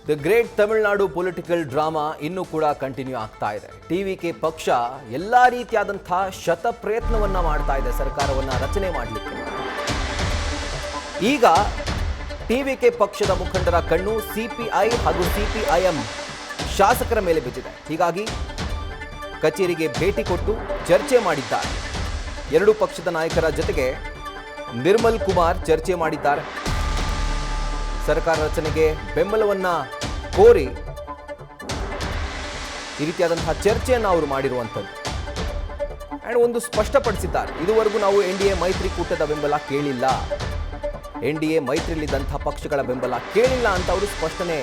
The great Tamil Nadu political drama ಇನ್ನೂ ಕೂಡ continue ಆಗ್ತಾ ಇದೆ. ಟಿವಿಕೆ ಪಕ್ಷ ಎಲ್ಲಾ ರೀತಿಯಾದಂತಹ ಶತ ಪ್ರಯತ್ನವನ್ನ ಮಾಡ್ತಾ ಇದೆ ಸರ್ಕಾರವನ್ನ ರಚನೆ ಮಾಡಲಿಕ್ಕೆ. ಈಗ ಟಿವಿಕೆ ಪಕ್ಷದ ಮುಖಂಡರ ಕಣ್ಣು ಸಿಪಿಐ ಹಾಗೂ ಸಿಪಿಐಎಂ ಶಾಸಕರ ಮೇಲೆ ಬಿದ್ದಿದೆ. ಹೀಗಾಗಿ ಕಚೇರಿಗೆ ಭೇಟಿ ಕೊಟ್ಟು ಚರ್ಚೆ ಮಾಡಿದ್ದಾರೆ. ಎರಡೂ ಪಕ್ಷದ ನಾಯಕರ ಜೊತೆಗೆ ನಿರ್ಮಲ್ ಕುಮಾರ್ ಚರ್ಚೆ ಮಾಡಿದ್ದಾರೆ. ಸರ್ಕಾರ ರಚನೆಗೆ ಬೆಂಬಲವನ್ನ ಕೋರಿ ಈ ರೀತಿಯಾದಂತಹ ಚರ್ಚೆಯನ್ನು ಅವರು ಮಾಡಿರುವಂಥದ್ದು. ಅಂಡ್ ಒಂದು ಸ್ಪಷ್ಟಪಡಿಸಿದ್ದಾರೆ, ಇದುವರೆಗೂ ನಾವು ಎನ್ಡಿಎ ಮೈತ್ರಿಕೂಟದ ಬೆಂಬಲ ಕೇಳಿಲ್ಲ, ಎನ್ಡಿಎ ಮೈತ್ರಿಯಲ್ಲಿದ್ದಂತಹ ಪಕ್ಷಗಳ ಬೆಂಬಲ ಕೇಳಿಲ್ಲ ಅಂತ ಅವರು ಸ್ಪಷ್ಟನೆ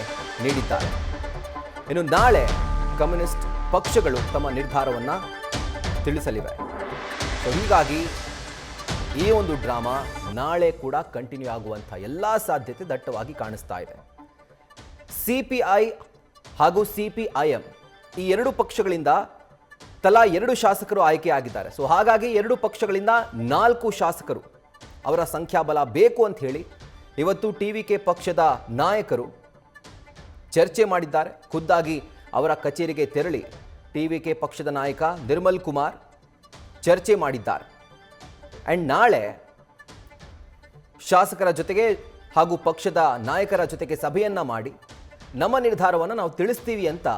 ನೀಡಿದ್ದಾರೆ. ಇನ್ನು ನಾಳೆ ಕಮ್ಯುನಿಸ್ಟ್ ಪಕ್ಷಗಳು ತಮ್ಮ ನಿರ್ಧಾರವನ್ನ ತಿಳಿಸಲಿವೆ. ಸೊ ಹೀಗಾಗಿ ಈ ಒಂದು ಡ್ರಾಮಾ ನಾಳೆ ಕೂಡ ಕಂಟಿನ್ಯೂ ಆಗುವಂಥ ಎಲ್ಲ ಸಾಧ್ಯತೆ ದಟ್ಟವಾಗಿ ಕಾಣಿಸ್ತಾ ಇದೆ. ಸಿಪಿಐ ಹಾಗೂ ಸಿಪಿಐಎಂ ಈ ಎರಡು ಪಕ್ಷಗಳಿಂದ ತಲಾ 2 ಶಾಸಕರು ಆಯ್ಕೆಯಾಗಿದ್ದಾರೆ. ಸೊ ಹಾಗಾಗಿ 2 ಪಕ್ಷಗಳಿಂದ 4 ಶಾಸಕರು ಅವರ ಸಂಖ್ಯಾಬಲ ಬೇಕು ಅಂತ ಹೇಳಿ ಇವತ್ತು ಟಿವಿಕೆ ಪಕ್ಷದ ನಾಯಕರು ಚರ್ಚೆ ಮಾಡಿದ್ದಾರೆ. ಖುದ್ದಾಗಿ ಅವರ ಕಚೇರಿಗೆ ತೆರಳಿ ಟಿವಿಕೆ ಪಕ್ಷದ ನಾಯಕ ನಿರ್ಮಲ್ ಕುಮಾರ್ ಚರ್ಚೆ ಮಾಡಿದ್ದಾರೆ. ಅಂಡ್ ನಾಳೆ ಶಾಸಕರ ಜೊತೆಗೆ ಹಾಗೂ ಪಕ್ಷದ ನಾಯಕರ ಜೊತೆಗೆ ಸಭೆಯನ್ನ ಮಾಡಿ ನಮ್ಮ ನಿರ್ಧಾರವನ್ನು ನಾವು ತಿಳಿಸ್ತೀವಿ ಅಂತ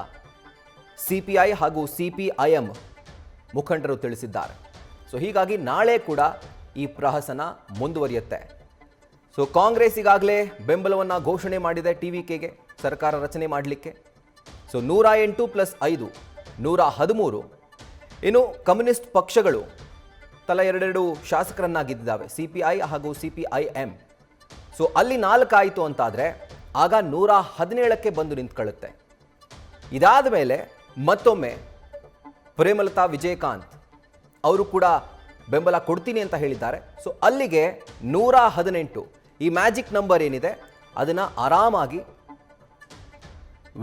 ಸಿಪಿಐ ಹಾಗೂ ಸಿಪಿಐಎಂ ಮುಖಂಡರು ತಿಳಿಸಿದ್ದಾರೆ. ಸೊ ಹೀಗಾಗಿ ನಾಳೆ ಕೂಡ ಈ ಪ್ರಹಸನ ಮುಂದುವರಿಯುತ್ತೆ. ಸೊ ಕಾಂಗ್ರೆಸ್ ಈಗಾಗಲೇ ಬೆಂಬಲವನ್ನು ಘೋಷಣೆ ಮಾಡಿದೆ ಟಿವಿಕೆಗೆ ಸರ್ಕಾರ ರಚನೆ ಮಾಡಲಿಕ್ಕೆ. ಸೊ 108 + 5 113. ಇನ್ನು ಕಮ್ಯುನಿಸ್ಟ್ ಪಕ್ಷಗಳು ತಲಾ 2 ಶಾಸಕರನ್ನ ಗೆದ್ದಿದ್ದಾವೆ, ಸಿಪಿಐ ಹಾಗೂ ಸಿಪಿಐಎಂ. ಸೊ ಅಲ್ಲಿ 4 ಆಯಿತು ಅಂತಾದರೆ ಆಗ 117ಕ್ಕೆ ಬಂದು ನಿಂತ್ಕೊಳ್ಳುತ್ತೆ. ಇದಾದ ಮೇಲೆ ಮತ್ತೊಮ್ಮೆ ಪ್ರೇಮಲತಾ ವಿಜಯಕಾಂತ್ ಅವರು ಕೂಡ ಬೆಂಬಲ ಕೊಡ್ತೀನಿ ಅಂತ ಹೇಳಿದ್ದಾರೆ. ಸೊ ಅಲ್ಲಿಗೆ 118 ಈ ಮ್ಯಾಜಿಕ್ ನಂಬರ್ ಏನಿದೆ ಅದನ್ನು ಆರಾಮಾಗಿ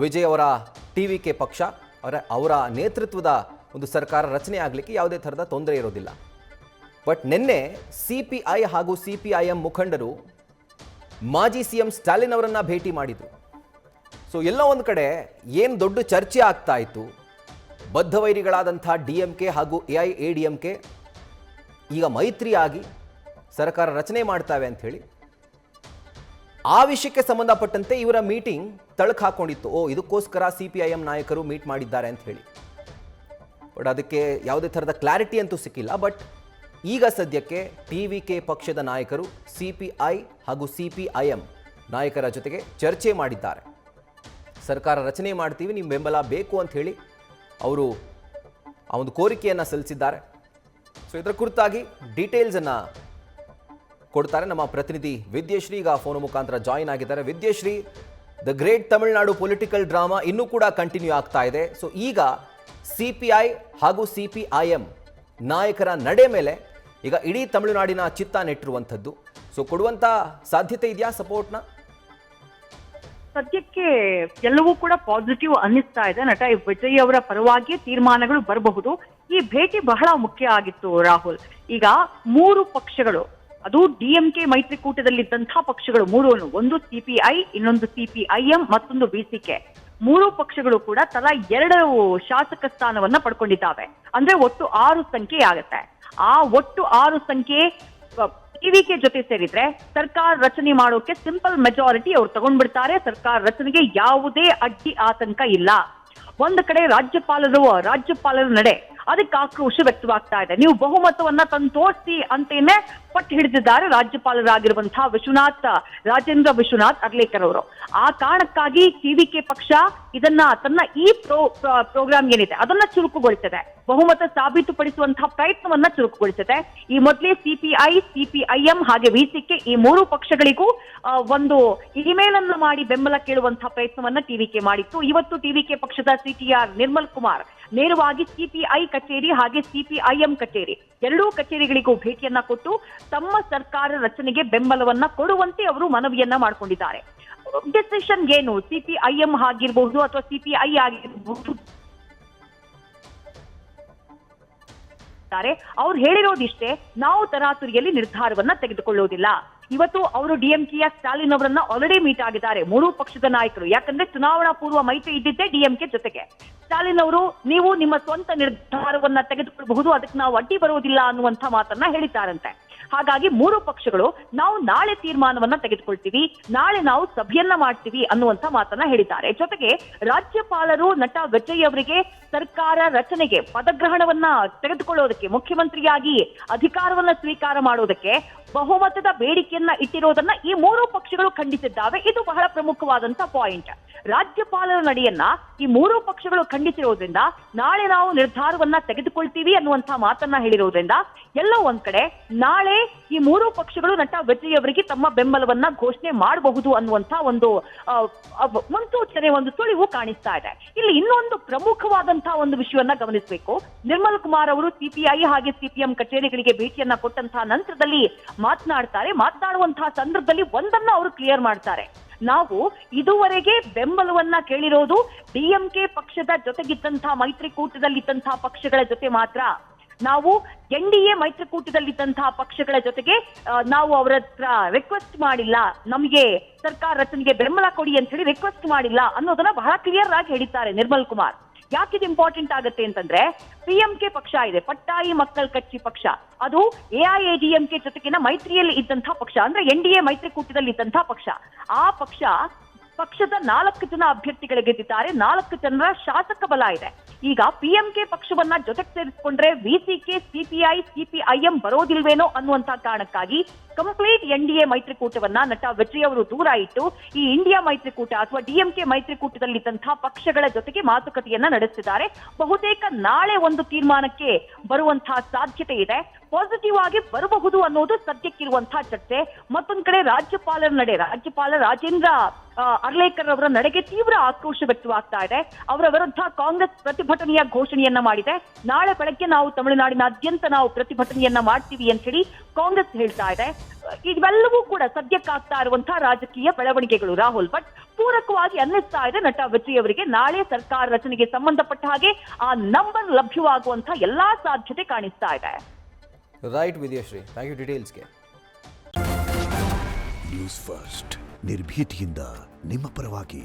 ವಿಜಯ್ ಅವರ ಟಿವಿಕೆ ಪಕ್ಷ ಅವರ ನೇತೃತ್ವದ ಒಂದು ಸರ್ಕಾರ ರಚನೆ ಆಗಲಿಕ್ಕೆ ಯಾವುದೇ ಥರದ ತೊಂದರೆ ಇರೋದಿಲ್ಲ. ಬಟ್ ನಿನ್ನೆ ಸಿಪಿಐ ಹಾಗೂ ಸಿಪಿಐಎಂ ಮುಖಂಡರು ಮಾಜಿ ಸಿಎಂ ಸ್ಟಾಲಿನ್ ಅವರನ್ನ ಭೇಟಿ ಮಾಡಿದರು. ಸೊ ಎಲ್ಲ ಒಂದು ಕಡೆ ಏನು ದೊಡ್ಡ ಚರ್ಚೆ ಆಗ್ತಾ ಇತ್ತು, ಬದ್ಧವೈರಿಗಳಾದಂಥ ಡಿಎಂಕೆ ಹಾಗೂ ಎಐಎಡಿಎಂಕೆ ಈಗ ಮೈತ್ರಿಯಾಗಿ ಸರ್ಕಾರ ರಚನೆ ಮಾಡ್ತಾವೆ ಅಂತ ಹೇಳಿ ಆ ವಿಷಯಕ್ಕೆ ಸಂಬಂಧಪಟ್ಟಂತೆ ಇವರ ಮೀಟಿಂಗ್ ತಳಕು ಹಾಕೊಂಡಿತ್ತು. ಇದಕ್ಕೋಸ್ಕರ ಸಿಪಿಐಎಂ ನಾಯಕರು ಮೀಟ್ ಮಾಡಿದ್ದಾರೆ ಅಂತ ಹೇಳಿ. ಬಟ್ ಅದಕ್ಕೆ ಯಾವುದೇ ಥರದ ಕ್ಲಾರಿಟಿ ಅಂತೂ ಸಿಕ್ಕಿಲ್ಲ. ಬಟ್ ಈಗ ಸದ್ಯಕ್ಕೆ ಟಿವಿಕೆ ಪಕ್ಷದ ನಾಯಕರು ಸಿಪಿಐ ಹಾಗೂ ಸಿಪಿಐಎಂ ನಾಯಕರ ಜೊತೆಗೆ ಚರ್ಚೆ ಮಾಡಿದ್ದಾರೆ. ಸರ್ಕಾರ ರಚನೆ ಮಾಡ್ತೀವಿ, ನಿಮ್ಮ ಬೆಂಬಲ ಬೇಕು ಅಂತ ಹೇಳಿ ಅವರು ಆ ಒಂದು ಕೋರಿಕೆಯನ್ನು ಸಲ್ಲಿಸಿದ್ದಾರೆ. ಸೊ ಇದರ ಕುರಿತಾಗಿ ಡೀಟೇಲ್ಸನ್ನು ಕೊಡ್ತಾರೆ ನಮ್ಮ ಪ್ರತಿನಿಧಿ ವಿದ್ಯಶ್ರೀ. ಈಗ ಫೋನ್ ಮುಖಾಂತರ ಜಾಯಿನ್ ಆಗಿದ್ದಾರೆ. Vidyashree, the great Tamil Nadu political drama ಇನ್ನೂ ಕೂಡ ಕಂಟಿನ್ಯೂ ಆಗ್ತಾ ಇದೆ. ಸೊ ಈಗ ಸಿಪಿಐ ಹಾಗೂ ಸಿಪಿಐಎಂ ನಾಯಕರ ನಡೆ ಮೇಲೆ ಈಗ ಇಡೀ ತಮಿಳುನಾಡಿನ ಚಿತ್ತ ನೆಟ್ಟಿರುವಂಥದ್ದು. ಸೊ ಕೊಡುವಂತ ಸಾಧ್ಯತೆ ಇದೆಯಾ ಸಪೋರ್ಟ್ನ? ಸದ್ಯಕ್ಕೆ ಎಲ್ಲವೂ ಕೂಡ ಪಾಸಿಟಿವ್ ಅನ್ನಿಸ್ತಾ ಇದೆ. ನಟ ವಿಜಯ್ ಅವರ ಪರವಾಗಿ ತೀರ್ಮಾನಗಳು ಬರಬಹುದು. ಈ ಭೇಟಿ ಬಹಳ ಮುಖ್ಯ ಆಗಿತ್ತು ರಾಹುಲ್. ಈಗ 3 ಪಕ್ಷಗಳು, ಅದು ಡಿಎಂಕೆ ಮೈತ್ರಿಕೂಟದಲ್ಲಿದ್ದಂತಹ ಪಕ್ಷಗಳು 3, ಒಂದು ಸಿಪಿಐ, ಇನ್ನೊಂದು ಸಿಪಿಐಎಂ, ಮತ್ತೊಂದು ಬಿಸಿಕೆ, 3 ಪಕ್ಷಗಳು ಕೂಡ ತಲಾ 2 ಶಾಸಕ ಸ್ಥಾನವನ್ನ ಪಡ್ಕೊಂಡಿದ್ದಾವೆ. ಅಂದ್ರೆ ಒಟ್ಟು 6 ಸಂಖ್ಯೆ ಆಗುತ್ತೆ. ಆ ಒಟ್ಟು 6 ಸಂಖ್ಯೆ ಟಿವಿಕೆ ಜೊತೆ ಸೇರಿದ್ರೆ ಸರ್ಕಾರ ರಚನೆ ಮಾಡೋಕೆ ಸಿಂಪಲ್ ಮೆಜಾರಿಟಿ ಅವ್ರು ತಗೊಂಡ್ಬಿಡ್ತಾರೆ. ಸರ್ಕಾರ ರಚನೆಗೆ ಯಾವುದೇ ಅಡ್ಡಿ ಆತಂಕ ಇಲ್ಲ. ಒಂದು ಕಡೆ ರಾಜ್ಯಪಾಲರ ನಡೆ ಅದಕ್ಕೆ ಆಕ್ರೋಶ ವ್ಯಕ್ತವಾಗ್ತಾ ಇದೆ. ನೀವು ಬಹುಮತವನ್ನ ತಂದು ತೋರಿಸಿ ಅಂತೇನೆ ಪಟ್ಟು ಹಿಡಿದಿದ್ದಾರೆ ರಾಜ್ಯಪಾಲರಾಗಿರುವಂತಹ ರಾಜೇಂದ್ರ ವಿಶ್ವನಾಥ್ ಅರ್ಲೇಕರ್ ಅವರು. ಆ ಕಾರಣಕ್ಕಾಗಿ ಟಿವಿಕೆ ಪಕ್ಷ ಇದನ್ನ ತನ್ನ ಈ ಪ್ರೋಗ್ರಾಮ್ ಏನಿದೆ ಅದನ್ನ ಚುರುಕುಗೊಳಿಸಿದೆ. ಬಹುಮತ ಸಾಬೀತುಪಡಿಸುವಂತಹ ಪ್ರಯತ್ನವನ್ನ ಚುರುಕುಗೊಳಿಸಿದೆ. ಈ ಮೊದಲೇ ಸಿಪಿಐ, ಸಿಪಿಐಎಂ ಹಾಗೆ ವಿಸಿಕೆ ಈ 3 ಪಕ್ಷಗಳಿಗೂ ಒಂದು ಇಮೇಲ್ ಅನ್ನು ಮಾಡಿ ಬೆಂಬಲ ಕೇಳುವಂತಹ ಪ್ರಯತ್ನವನ್ನ ಟಿವಿಕೆ ಮಾಡಿತ್ತು. ಇವತ್ತು ಟಿವಿಕೆ ಪಕ್ಷದ ಸಿಟಿಆರ್ ನಿರ್ಮಲ್ ಕುಮಾರ್ ನೇರವಾಗಿ ಸಿಪಿಐ ಕಚೇರಿ ಹಾಗೆ ಸಿಪಿಐಎಂ ಕಚೇರಿ ಎರಡೂ ಕಚೇರಿಗಳಿಗೂ ಭೇಟಿಯನ್ನ ಕೊಟ್ಟು ತಮ್ಮ ಸರ್ಕಾರ ರಚನೆಗೆ ಬೆಂಬಲವನ್ನ ಕೊಡುವಂತೆ ಅವರು ಮನವಿಯನ್ನ ಮಾಡಿಕೊಂಡಿದ್ದಾರೆ. ಡಿಸಿಷನ್ ಏನು, ಸಿಪಿಐಎಂ ಆಗಿರಬಹುದು ಅಥವಾ ಸಿಪಿಐ ಆಗಿರಬಹುದು, ಅವ್ರು ಹೇಳಿರೋದಿಷ್ಟೇ, ನಾವು ತರಾತುರಿಯಲ್ಲಿ ನಿರ್ಧಾರವನ್ನ ತೆಗೆದುಕೊಳ್ಳೋದಿಲ್ಲ. ಇವತ್ತು ಅವರು ಡಿಎಂಕೆಯ ಸ್ಟಾಲಿನ್ ಅವರನ್ನ ಆಲ್ರೆಡಿ ಮೀಟ್ ಆಗಿದ್ದಾರೆ, ಮೂರೂ ಪಕ್ಷದ ನಾಯಕರು. ಯಾಕಂದ್ರೆ ಚುನಾವಣಾ ಪೂರ್ವ ಮೈತ್ರಿ ಇದ್ದಿದ್ದೇ ಡಿಎಂಕೆ ಜೊತೆಗೆ. ಸ್ಟಾಲಿನ್ ಅವರು ನೀವು ನಿಮ್ಮ ಸ್ವಂತ ನಿರ್ಧಾರವನ್ನ ತೆಗೆದುಕೊಳ್ಳಬಹುದು, ಅದಕ್ಕೆ ನಾವು ಅಡ್ಡಿ ಬರೋದಿಲ್ಲ ಅನ್ನುವಂಥ ಮಾತನ್ನ ಹೇಳಿದ್ದಾರಂತೆ. ಹಾಗಾಗಿ ಮೂರು ಪಕ್ಷಗಳು ನಾವು ನಾಳೆ ತೀರ್ಮಾನವನ್ನ ತೆಗೆದುಕೊಳ್ತೀವಿ, ನಾಳೆ ನಾವು ಸಭೆಯನ್ನ ಮಾಡ್ತೀವಿ ಅನ್ನುವಂಥ ಮಾತನ್ನ ಹೇಳಿದ್ದಾರೆ. ಜೊತೆಗೆ ರಾಜ್ಯಪಾಲರು ನಟ ವಿಜಯ್ ಅವರಿಗೆ ಸರ್ಕಾರ ರಚನೆಗೆ ಪದಗ್ರಹಣವನ್ನ ತೆಗೆದುಕೊಳ್ಳೋದಕ್ಕೆ, ಮುಖ್ಯಮಂತ್ರಿಯಾಗಿ ಅಧಿಕಾರವನ್ನ ಸ್ವೀಕಾರ ಮಾಡೋದಕ್ಕೆ ಬಹುಮತದ ಬೇಡಿಕೆಯನ್ನ ಇಟ್ಟಿರೋದನ್ನ ಈ ಮೂರು ಪಕ್ಷಗಳು ಖಂಡಿಸಿದ್ದಾವೆ. ಇದು ಬಹಳ ಪ್ರಮುಖವಾದಂತ ಪಾಯಿಂಟ್. ರಾಜ್ಯಪಾಲರ ನಡೆಯನ್ನ ಈ ಮೂರು ಪಕ್ಷಗಳು ಖಂಡಿಸಿರೋದ್ರಿಂದ ನಾಳೆ ನಾವು ನಿರ್ಧಾರವನ್ನ ತೆಗೆದುಕೊಳ್ತೀವಿ ಅನ್ನುವಂಥ ಮಾತನ್ನ ಹೇಳಿರೋದ್ರಿಂದ ಎಲ್ಲೋ ಒಂದ್ ಕಡೆ ನಾಳೆ ಈ ಮೂರು ಪಕ್ಷಗಳು ನಟ ವಿಜಯ್ ಅವರಿಗೆ ತಮ್ಮ ಬೆಂಬಲವನ್ನ ಘೋಷಣೆ ಮಾಡಬಹುದು ಅನ್ನುವಂಥ ಒಂದು ಮುನ್ಸೂಚನೆ, ಒಂದು ಸುಳಿವು ಕಾಣಿಸ್ತಾ ಇದೆ. ಇಲ್ಲಿ ಇನ್ನೊಂದು ಪ್ರಮುಖವಾದಂತಹ ಒಂದು ವಿಷಯವನ್ನ ಗಮನಿಸಬೇಕು. ನಿರ್ಮಲ್ ಕುಮಾರ್ ಅವರು ಸಿಪಿಐ ಹಾಗೆ ಸಿಪಿಎಂ ಕಚೇರಿಗಳಿಗೆ ಭೇಟಿಯನ್ನ ಕೊಟ್ಟಂತಹ ನಂತರದಲ್ಲಿ ಮಾತನಾಡುವಂತಹ ಸಂದರ್ಭದಲ್ಲಿ ಒಂದನ್ನ ಅವರು ಕ್ಲಿಯರ್ ಮಾಡ್ತಾರೆ. ನಾವು ಇದುವರೆಗೆ ಬೆಂಬಲವನ್ನ ಕೇಳಿರೋದು ಡಿಎಂಕೆ ಪಕ್ಷದ ಜೊತೆಗಿದ್ದಂತಹ ಮೈತ್ರಿಕೂಟದಲ್ಲಿದ್ದಂತಹ ಪಕ್ಷಗಳ ಜೊತೆ ಮಾತ್ರ. ನಾವು ಎನ್ಡಿಎ ಮೈತ್ರಿಕೂಟದಲ್ಲಿದ್ದಂತಹ ಪಕ್ಷಗಳ ಜೊತೆಗೆ ನಾವು ಅವರ ಹತ್ರ ರಿಕ್ವೆಸ್ಟ್ ಮಾಡಿಲ್ಲ, ನಮಗೆ ಸರ್ಕಾರ ರಚನೆಗೆ ಬೆಂಬಲ ಕೊಡಿ ಅಂತ ಹೇಳಿ ರಿಕ್ವೆಸ್ಟ್ ಮಾಡಿಲ್ಲ ಅನ್ನೋದನ್ನ ಬಹಳ ಕ್ಲಿಯರ್ ಆಗಿ ಹೇಳಿದ್ದಾರೆ ನಿರ್ಮಲ್ ಕುಮಾರ್. ಯಾಕಿದು ಇಂಪಾರ್ಟೆಂಟ್ ಆಗುತ್ತೆ ಅಂತಂದ್ರೆ, ಪಿಎಂಕೆ ಪಕ್ಷ ಇದೆ, ಪಟ್ಟಾಯಿ ಮಕ್ಕಳ ಕಚ್ಚಿ ಪಕ್ಷ, ಅದು ಎಐಎಡಿಎಂಕೆ ಜೊತೆಗಿನ ಮೈತ್ರಿಯಲ್ಲಿ ಇದ್ದಂತಹ ಪಕ್ಷ, ಅಂದ್ರೆ ಎನ್ಡಿಎ ಮೈತ್ರಿಕೂಟದಲ್ಲಿ ಇದ್ದಂತಹ ಪಕ್ಷ. ಆ ಪಕ್ಷದ 4 ಜನ ಅಭ್ಯರ್ಥಿಗಳು ಗೆದ್ದಿದ್ದಾರೆ, 4 ಜನರ ಶಾಸಕ ಬಲ ಇದೆ. ಈಗ ಪಿಎಂಕೆ ಪಕ್ಷವನ್ನ ಜೊತೆಗೆ ಸೇರಿಸಿಕೊಂಡ್ರೆ ವಿಸಿಕೆ, ಸಿಪಿಐ, ಸಿಪಿಐಎಂ ಬರೋದಿಲ್ವೇನೋ ಅನ್ನುವಂತ ಕಾರಣಕ್ಕಾಗಿ ಕಂಪ್ಲೀಟ್ ಎನ್ಡಿಎ ಮೈತ್ರಿಕೂಟವನ್ನ ನಟ ವಿಜಯ್ ಅವರು ದೂರ ಇಟ್ಟು ಈ ಇಂಡಿಯಾ ಮೈತ್ರಿಕೂಟ ಅಥವಾ ಡಿಎಂಕೆ ಮೈತ್ರಿಕೂಟದಲ್ಲಿದ್ದಂತಹ ಪಕ್ಷಗಳ ಜೊತೆಗೆ ಮಾತುಕತೆಯನ್ನ ನಡೆಸಿದ್ದಾರೆ. ಬಹುತೇಕ ನಾಳೆ ಒಂದು ತೀರ್ಮಾನಕ್ಕೆ ಬರುವಂತಹ ಸಾಧ್ಯತೆ ಇದೆ. ಪಾಸಿಟಿವ್ ಆಗಿ ಬರಬಹುದು ಅನ್ನೋದು ಸದ್ಯಕ್ಕಿರುವಂತಹ ಚರ್ಚೆ. ಮತ್ತೊಂದ್ ಕಡೆ ರಾಜ್ಯಪಾಲ ರಾಜೇಂದ್ರ ಅರ್ಲೇಕರ್ ಅವರ ನಡೆಗೆ ತೀವ್ರ ಆಕ್ರೋಶ ವ್ಯಕ್ತವಾಗ್ತಾ ಇದೆ. ಅವರ ವಿರುದ್ಧ ಕಾಂಗ್ರೆಸ್ ಪ್ರತಿಭಟನೆಯ ಘೋಷಣೆಯನ್ನ ಮಾಡಿದೆ. ನಾಳೆ ಬೆಳಗ್ಗೆ ನಾವು ತಮಿಳುನಾಡಿನಾದ್ಯಂತ ನಾವು ಪ್ರತಿಭಟನೆಯನ್ನ ಮಾಡ್ತೀವಿ ಅಂತ ಹೇಳಿ ಕಾಂಗ್ರೆಸ್ ಹೇಳ್ತಾ ಇದೆ. ಇವೆಲ್ಲವೂ ಕೂಡ ಸದ್ಯಕ್ಕಾಗ್ತಾ ಇರುವಂತಹ ರಾಜಕೀಯ ಬೆಳವಣಿಗೆಗಳು ರಾಹುಲ್. ಬಟ್ ಪೂರಕವಾಗಿ ಅನ್ನಿಸ್ತಾ ಇದೆ ನಟ ವಿಜಯ್ ಅವರಿಗೆ ನಾಳೆ ಸರ್ಕಾರ ರಚನೆಗೆ ಸಂಬಂಧಪಟ್ಟ ಹಾಗೆ ಆ ನಂಬರ್ ಲಭ್ಯವಾಗುವಂತಹ ಎಲ್ಲಾ ಸಾಧ್ಯತೆ ಕಾಣಿಸ್ತಾ ಇದೆ. ರೈಟ್ ವಿದ್ಯಾಶ್ರೀ, ಥ್ಯಾಂಕ್ ಯು ಡೀಟೇಲ್ಸ್ಗೆ. ನ್ಯೂಸ್ ಫಸ್ಟ್ ನಿರ್ಭೀತಿಯಿಂದ ನಿಮ್ಮ ಪರವಾಗಿ.